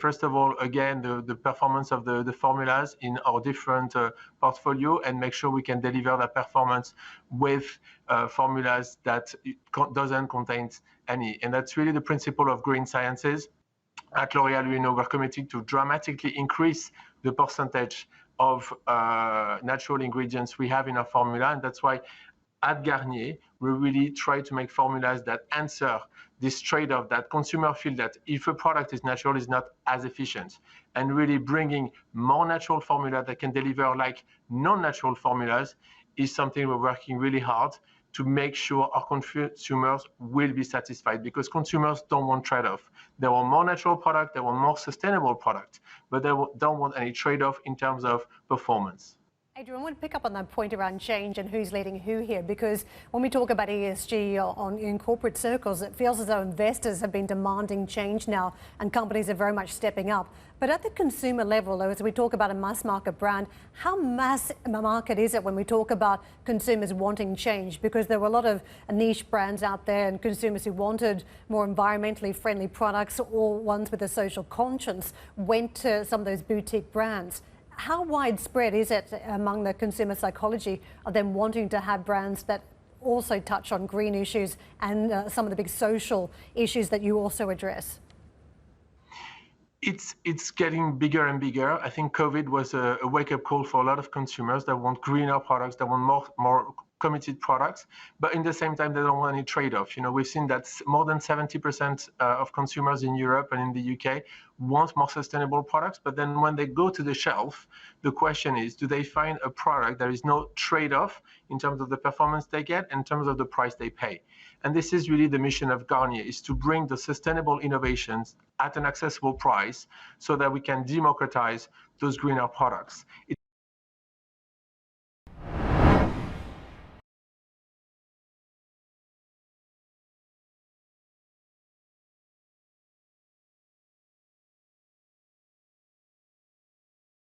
First of all, again, the performance of the formulas in our different portfolio, and make sure we can deliver that performance with formulas that doesn't contain any. And that's really the principle of green sciences. At L'Oréal, we're committed to dramatically increase the percentage of natural ingredients we have in our formula, and that's why at Garnier, we really try to make formulas that answer this trade-off that consumers feel that if a product is natural, is not as efficient. And really bringing more natural formula that can deliver like non-natural formulas is something we're working really hard to make sure our consumers will be satisfied, because consumers don't want trade-off. They want more natural product, they want more sustainable product, but they don't want any trade-off in terms of performance. Adrien, I want to pick up on that point around change and who's leading who here, because when we talk about ESG in corporate circles, it feels as though investors have been demanding change now and companies are very much stepping up. But at the consumer level, though, as we talk about a mass market brand, how mass a market is it when we talk about consumers wanting change? Because there were a lot of niche brands out there and consumers who wanted more environmentally friendly products or ones with a social conscience went to some of those boutique brands. How widespread is it among the consumer psychology of them wanting to have brands that also touch on green issues and some of the big social issues that you also address? It's getting bigger and bigger. I think COVID was a wake-up call for a lot of consumers that want greener products, that want more committed products, but in the same time, they don't want any trade-off. We've seen that more than 70% of consumers in Europe and in the UK want more sustainable products, but then when they go to the shelf, the question is, do they find a product there is no trade-off in terms of the performance they get, in terms of the price they pay? And this is really the mission of Garnier, is to bring the sustainable innovations at an accessible price so that we can democratize those greener products.